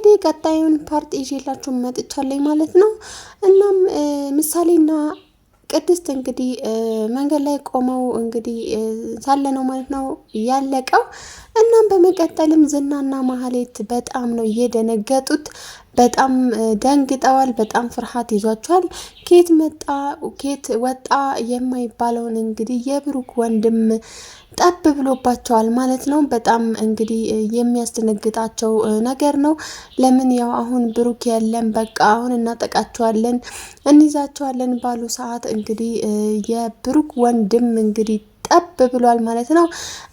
እንግዲህ ቀጣዩን ፓርት ይዤላችሁ መጥቻለሁ ማለት ነው። እናም ምሳሌና ቅድስት እንግዲህ መንገድ ላይ ቆመው እንግዲህ ሳለ ነው ማለት ነው ያለቀው። እናም በመቀጠልም ዝናና ማህሌት በጣም ነው የደነገጡት። በጣም ደንግጠዋል። በጣም ፍርሃት ይዟቸዋል። ኬት መጣ ኬት ወጣ የማይባለውን እንግዲህ የብሩክ ወንድም ጠብ ብሎባቸዋል ማለት ነው። በጣም እንግዲህ የሚያስደነግጣቸው ነገር ነው። ለምን ያው አሁን ብሩክ የለም፣ በቃ አሁን እናጠቃቸዋለን፣ እንይዛቸዋለን ባሉ ሰዓት እንግዲህ የብሩክ ወንድም እንግዲህ ጠብ ብሏል ማለት ነው።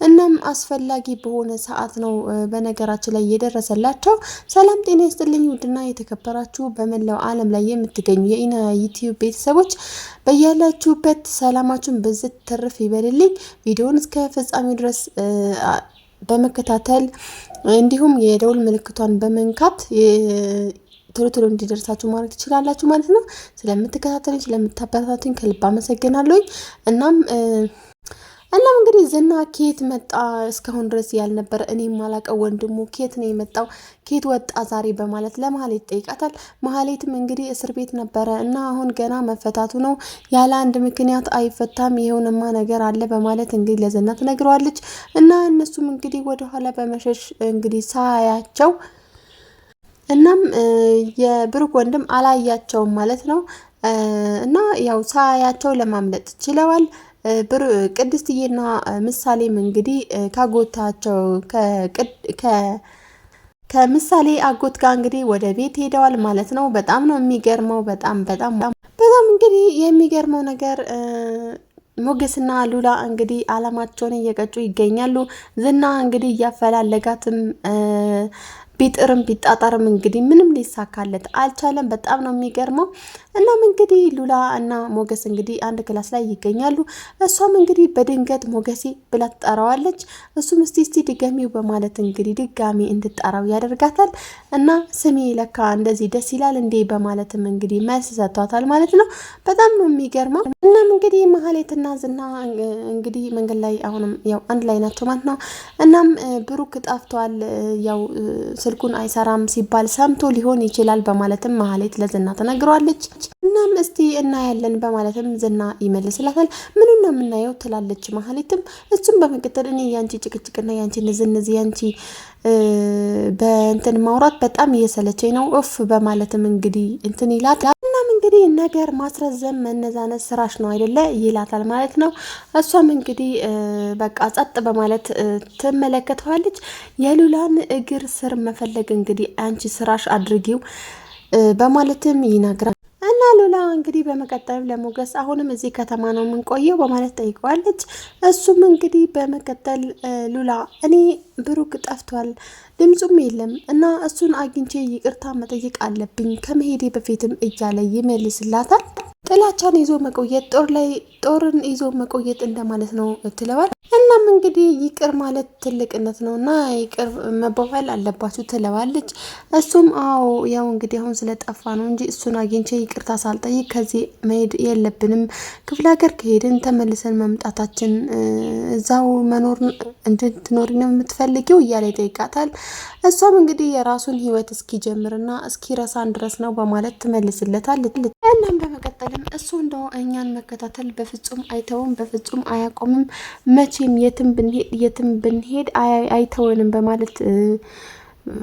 እናም አስፈላጊ በሆነ ሰዓት ነው በነገራችን ላይ የደረሰላቸው። ሰላም ጤና ይስጥልኝ ውድና የተከበራችሁ በመላው ዓለም ላይ የምትገኙ የኢና ዩቲዩብ ቤተሰቦች በያላችሁበት ሰላማችሁን ብዝት ትርፍ ይበልልኝ። ቪዲዮውን እስከ ፍጻሜው ድረስ በመከታተል እንዲሁም የደውል ምልክቷን በመንካት ቶሎ ቶሎ እንዲደርሳችሁ ማድረግ ትችላላችሁ ማለት ነው። ስለምትከታተሉኝ ስለምታበረታቱኝ ከልብ አመሰግናለሁኝ። እናም እንግዲህ ዝና ኬት መጣ እስካሁን ድረስ ያልነበረ እኔ ማላቀው ወንድሙ ኬት ነው የመጣው ኬት ወጣ ዛሬ በማለት ለማህሌት ጠይቃታል። ማህሌትም እንግዲህ እስር ቤት ነበረ እና አሁን ገና መፈታቱ ነው፣ ያለ አንድ ምክንያት አይፈታም፣ ይሄውንማ ነገር አለ በማለት እንግዲህ ለዝና ትነግረዋለች። እና እነሱም እንግዲህ ወደኋላ በመሸሽ እንግዲህ ሳያቸው እናም የብሩክ ወንድም አላያቸውም ማለት ነው። እና ያው ሳያቸው ለማምለጥ ችለዋል። ቅድስትዬና ምሳሌም እንግዲህ ካጎታቸው ከምሳሌ አጎት ጋር እንግዲህ ወደ ቤት ሄደዋል ማለት ነው። በጣም ነው የሚገርመው። በጣም እንግዲህ የሚገርመው ነገር ሞገስና ሉላ እንግዲህ አላማቸውን እየቀጩ ይገኛሉ። ዝና እንግዲህ እያፈላለጋትም ቢጥርም ቢጣጣርም እንግዲህ ምንም ሊሳካለት አልቻለም። በጣም ነው የሚገርመው። እናም እንግዲህ ሉላ እና ሞገስ እንግዲህ አንድ ክላስ ላይ ይገኛሉ። እሷም እንግዲህ በድንገት ሞገሴ ብላ ትጠራዋለች። እሱም እስቲ ድገሚው በማለት እንግዲህ ድጋሚ እንድጠራው ያደርጋታል። እና ስሜ ለካ እንደዚህ ደስ ይላል እንዴ በማለትም እንግዲህ መልስ ሰጥቷታል ማለት ነው። በጣም ነው የሚገርመው። እናም እንግዲህ ማህሌትና ዝና እንግዲህ መንገድ ላይ አሁንም ያው አንድ ላይ ናቸው ማለት ነው። እናም ብሩክ ጠፍቷል ያው ስልኩን አይሰራም ሲባል ሰምቶ ሊሆን ይችላል በማለትም ማህሌት ለዝና ተነግሯለች። እናም እስቲ እናያለን በማለትም ዝና ይመልስላታል። ምኑን ነው የምናየው ትላለች ማህሌትም። እሱም በመቀጠል እኔ ያንቺ ጭቅጭቅና ያንቺ ንዝንዝ ያንቺ በእንትን ማውራት በጣም እየሰለቸኝ ነው እፍ በማለትም እንግዲህ እንትን ይላታል። እናም እንግዲህ ነገር ማስረዘም መነዛነት ስራሽ ነው አይደለ ይላታል ማለት ነው። እሷም እንግዲህ በቃ ጸጥ በማለት ትመለከተዋለች። የሉላን እግር ስር መፈለግ እንግዲህ አንቺ ስራሽ አድርጊው በማለትም ይነግራል። እና ሉላ እንግዲህ በመቀጠል ለሞገስ አሁንም እዚህ ከተማ ነው የምንቆየው በማለት ጠይቀዋለች። እሱም እንግዲህ በመቀጠል ሉላ እኔ ብሩክ ጠፍቷል፣ ድምፁም የለም እና እሱን አግኝቼ ይቅርታ መጠየቅ አለብኝ ከመሄዴ በፊትም እያለ ይመልስላታል። ጥላቻን ይዞ መቆየት ጦርን ይዞ መቆየት እንደማለት ነው ትለዋል። እናም እንግዲህ ይቅር ማለት ትልቅነት ነው እና ይቅር መባባል አለባችሁ ትለዋለች። እሱም አዎ ያው እንግዲህ አሁን ስለጠፋ ነው እንጂ እሱን አግኝቼ ይቅርታ ሳልጠይቅ ከዚህ መሄድ የለብንም፣ ክፍለ ሀገር ከሄድን ተመልሰን መምጣታችን እዛው መኖር እንድትኖሪ ነው የምትፈልጊው እያለ ይጠይቃታል። እሷም እንግዲህ የራሱን ህይወት እስኪጀምርና እስኪረሳን ድረስ ነው በማለት ትመልስለታለች። እናም በመቀጠልም እሱ እንደው እኛን መከታተል በፍጹም አይተውም፣ በፍጹም አያቆምም፣ መቼም የትም ብንሄድ አይተውንም በማለት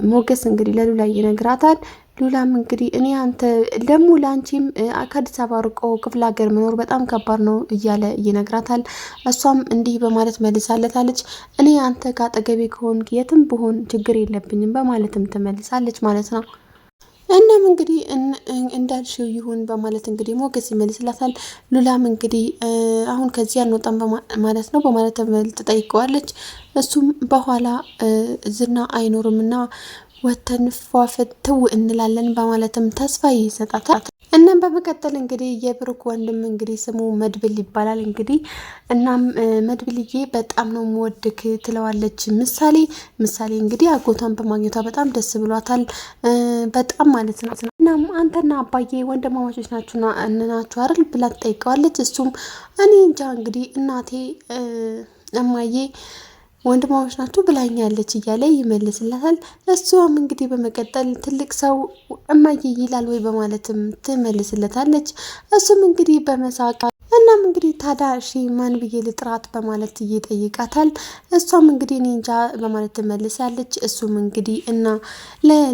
ሞገስ እንግዲህ ለሉላ ይነግራታል። ሉላም እንግዲህ እኔ አንተ ደግሞ ለአንቺም ከአዲስ አበባ ርቆ ክፍለ ሀገር መኖር በጣም ከባድ ነው እያለ ይነግራታል። እሷም እንዲህ በማለት መልሳለታለች። እኔ አንተ ከአጠገቤ ከሆንክ የትም ብሆን ችግር የለብኝም በማለትም ትመልሳለች ማለት ነው። እናም እንግዲህ እንዳልሽው ይሁን በማለት እንግዲህ ሞገስ ይመልስላታል። ሉላም እንግዲህ አሁን ከዚህ አንወጣም ማለት ነው በማለት ትጠይቀዋለች። እሱም በኋላ ዝና አይኖርም እና ወተን ፏፍትው እንላለን በማለትም ተስፋ ይሰጣታል። እናም በመቀጠል እንግዲህ የብሩክ ወንድም እንግዲህ ስሙ መድብል ይባላል። እንግዲህ እናም መድብልዬ በጣም ነው የምወድክ ትለዋለች ምሳሌ እንግዲህ አጎቷን በማግኘቷ በጣም ደስ ብሏታል። በጣም ማለት ነው። እናም አንተና አባዬ ወንድማማቾች ናችሁ አይደል ብላ ትጠይቀዋለች። እሱም እኔ እንጃ እንግዲህ እናቴ እማዬ ወንድማዎች ናቸው ብላኛለች እያለ ይመልስላታል። እሷም እንግዲህ በመቀጠል ትልቅ ሰው እማዬ ይላል ወይ በማለትም ትመልስለታለች። እሱም እንግዲህ በመሳቅ እናም እንግዲህ ታዲያ እሺ ማን ብዬ ልጥራት በማለት ይጠይቃታል። እሷም እንግዲህ እኔ እንጃ በማለት ትመልሳለች። እሱም እንግዲህ እና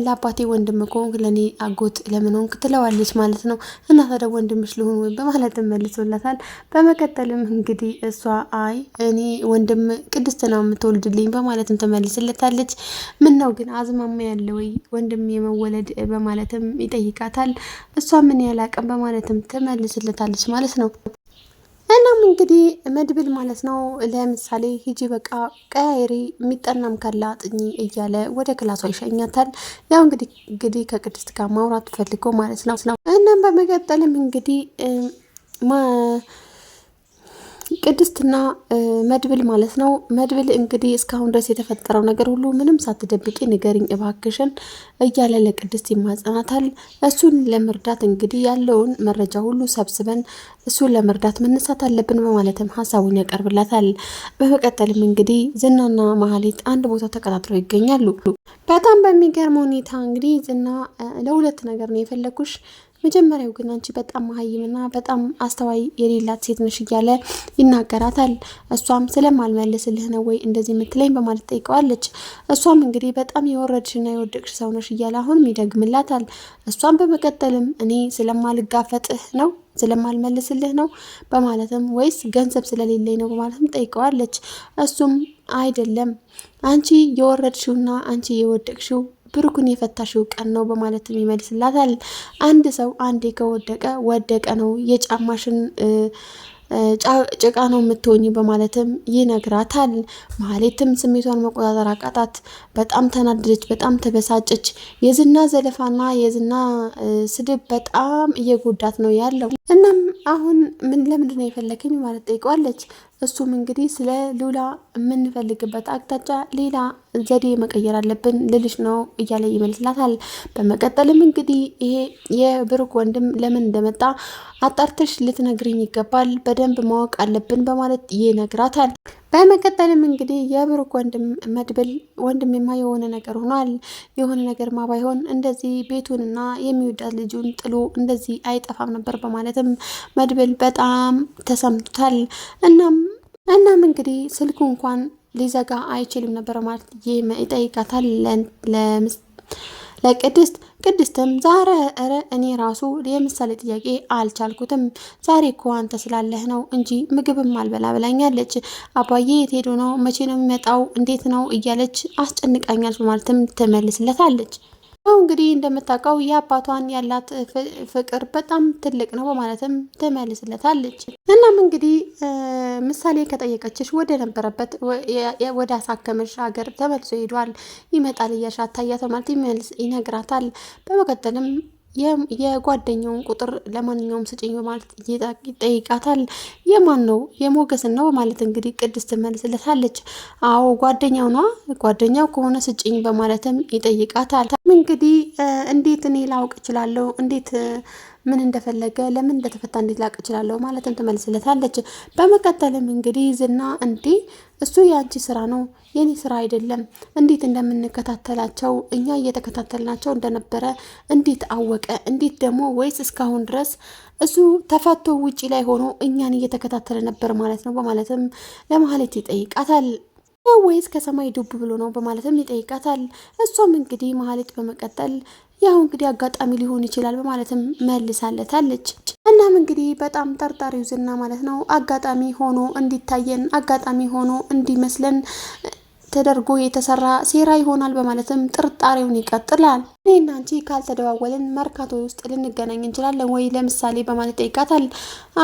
ለአባቴ ወንድም ከሆንክ ለእኔ አጎት ለምን ሆንክ ትለዋለች ማለት ነው። እና ታዲያ ወንድምሽ ልሆን ወይ በማለት ትመልሶላታል። በመቀጠልም እንግዲህ እሷ አይ እኔ ወንድም ቅድስት ነው የምትወልድልኝ በማለትም ትመልስለታለች። ምን ነው ግን አዝማማ ያለ ወይ ወንድም የመወለድ በማለትም ይጠይቃታል። እሷ ምን ያላቅም በማለትም ትመልስለታለች ማለት ነው። እናም እንግዲህ መድብል ማለት ነው ለምሳሌ ሂጂ በቃ ቀያሪ የሚጠናም ካለ አጥኚ እያለ ወደ ክላሷ ይሸኛታል። ያው እንግዲህ ከቅድስት ጋር ማውራት ፈልጎ ማለት ነው። እናም በመቀጠልም እንግዲህ ቅድስትና መድብል ማለት ነው። መድብል እንግዲህ እስካሁን ድረስ የተፈጠረው ነገር ሁሉ ምንም ሳትደብቂ ንገሪኝ እባክሽን እያለ ለቅድስት ይማጸናታል። እሱን ለመርዳት እንግዲህ ያለውን መረጃ ሁሉ ሰብስበን እሱን ለመርዳት መነሳት አለብን በማለትም ሀሳቡን ያቀርብላታል። በመቀጠልም እንግዲህ ዝናና መሀሌት አንድ ቦታ ተቀጣጥረው ይገኛሉ። በጣም በሚገርም ሁኔታ እንግዲህ ዝና ለሁለት ነገር ነው የፈለኩሽ መጀመሪያው ግን አንቺ በጣም መሀይምና በጣም አስተዋይ የሌላት ሴት ነሽ እያለ ይናገራታል። እሷም ስለማልመልስልህ ነው ወይ እንደዚህ የምትለኝ በማለት ጠይቀዋለች። እሷም እንግዲህ በጣም የወረድሽና የወደቅሽ ሰው ነሽ እያለ አሁንም ይደግምላታል። እሷም በመቀጠልም እኔ ስለማልጋፈጥህ ነው ስለማልመልስልህ ነው በማለትም ወይስ ገንዘብ ስለሌለኝ ነው በማለትም ጠይቀዋለች። እሱም አይደለም አንቺ የወረድሽውና አንቺ የወደቅሽው ብሩክን የፈታሽው ቀን ነው በማለትም ይመልስላታል። አንድ ሰው አንዴ ከወደቀ ወደቀ ነው የጫማሽን ጭቃ ነው የምትሆኝ በማለትም ይነግራታል። ማህሌትም ስሜቷን መቆጣጠር አቃታት። በጣም ተናደደች፣ በጣም ተበሳጨች። የዝና ዘለፋና የዝና ስድብ በጣም እየጎዳት ነው ያለው። እናም አሁን ለምንድን ነው የፈለከኝ ማለት ጠይቀዋለች። እሱም እንግዲህ ስለ ሉላ የምንፈልግበት አቅጣጫ ሌላ ዘዴ መቀየር አለብን ልልሽ ነው እያለ ይመልስላታል። በመቀጠልም እንግዲህ ይሄ የብሩክ ወንድም ለምን እንደመጣ አጣርተሽ ልትነግሪኝ ይገባል፣ በደንብ ማወቅ አለብን በማለት ይነግራታል። በመቀጠልም እንግዲህ የብሩክ ወንድም መድብል ወንድሜማ የሆነ ነገር ሆኗል፣ የሆነ ነገርማ ባይሆን እንደዚህ ቤቱንና የሚወዳት ልጁን ጥሎ እንደዚህ አይጠፋም ነበር በማለትም መድብል በጣም ተሰምቶታል። እናም እንግዲህ ስልኩ እንኳን ሊዘጋ አይችልም ነበር ማለት ይጠይቃታል ለቅድስት። ቅድስትም ዛሬ እኔ ራሱ የምሳሌ ጥያቄ አልቻልኩትም፣ ዛሬ እኮ አንተ ስላለህ ነው እንጂ ምግብም አልበላ ብላኛለች። አባዬ የት ሄዶ ነው? መቼ ነው የሚመጣው? እንዴት ነው እያለች አስጨንቃኛለች በማለትም ትመልስለታለች። ያው እንግዲህ እንደምታውቀው የአባቷን ያላት ፍቅር በጣም ትልቅ ነው በማለትም ትመልስለታለች። እናም እንግዲህ ምሳሌ ከጠየቀችሽ ወደ ነበረበት ወደ አሳከመሽ ሀገር ተመልሶ ሄዷል፣ ይመጣል እያልሽ አታያት በማለት ይነግራታል። በመቀጠልም የጓደኛውን ቁጥር ለማንኛውም ስጭኝ በማለት ይጠይቃታል። የማን ነው? የሞገስን ነው በማለት እንግዲህ ቅድስት ትመልስለታለች። አዎ ጓደኛው ነዋ፣ ጓደኛው ከሆነ ስጭኝ በማለትም ይጠይቃታል። እንግዲህ እንዴት እኔ ላውቅ እችላለሁ? እንዴት ምን እንደፈለገ ለምን እንደተፈታ እንዴት ላውቅ እችላለሁ ማለትም ትመልስለታለች። በመቀጠልም እንግዲህ ዝና እንዲህ እሱ የአንቺ ስራ ነው የኔ ስራ አይደለም፣ እንዴት እንደምንከታተላቸው እኛ እየተከታተልናቸው እንደነበረ እንዴት አወቀ? እንዴት ደግሞ ወይስ እስካሁን ድረስ እሱ ተፈቶ ውጪ ላይ ሆኖ እኛን እየተከታተለ ነበር ማለት ነው በማለትም ለማህሌት ይጠይቃታል። ወይስ ከሰማይ ዱብ ብሎ ነው በማለትም ይጠይቃታል። እሷም እንግዲህ ማህሌት በመቀጠል ያው እንግዲህ አጋጣሚ ሊሆን ይችላል በማለትም መልሳለታለች። እናም እንግዲህ በጣም ጠርጣሪው ዝና ማለት ነው አጋጣሚ ሆኖ እንዲታየን አጋጣሚ ሆኖ እንዲመስለን ተደርጎ የተሰራ ሴራ ይሆናል በማለትም ጥርጣሬውን ይቀጥላል። እኔና አንቺ ካልተደዋወልን መርካቶ ውስጥ ልንገናኝ እንችላለን ወይ ለምሳሌ በማለት ጠይቃታል።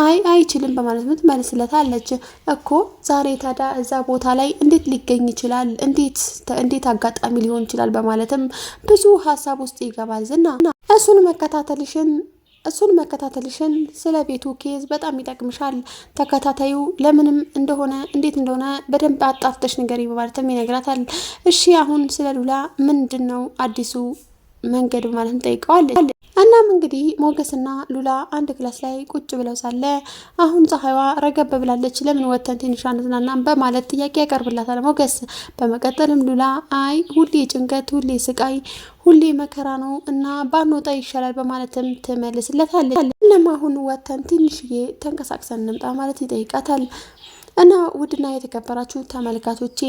አይ አይችልም በማለት ትመልስለታለች። እኮ ዛሬ ታዲያ እዛ ቦታ ላይ እንዴት ሊገኝ ይችላል? እንዴት አጋጣሚ ሊሆን ይችላል? በማለትም ብዙ ሀሳብ ውስጥ ይገባል ዝና። እሱን መከታተልሽን ስለ ቤቱ ኬዝ በጣም ይጠቅምሻል። ተከታታዩ ለምንም እንደሆነ እንዴት እንደሆነ በደንብ አጣፍተሽ ንገሪ በማለትም ይነግራታል። እሺ አሁን ስለ ሉላ ምንድን ነው አዲሱ መንገድ ማለት ጠይቀዋል። እናም እንግዲህ ሞገስና ሉላ አንድ ክላስ ላይ ቁጭ ብለው ሳለ አሁን ፀሐይዋ ረገብ ብላለች፣ ለምን ወተን ትንሽ አንዝናናም በማለት ጥያቄ ያቀርብላታል ሞገስ። በመቀጠልም ሉላ አይ ሁሌ ጭንቀት፣ ሁሌ ስቃይ፣ ሁሌ መከራ ነው እና ባንወጣ ይሻላል በማለትም ትመልስለታለች። እናም አሁን ወተን ትንሽዬ ተንቀሳቅሰን እንምጣ ማለት ይጠይቃታል። እና ውድና የተከበራችሁ ተመልካቾቼ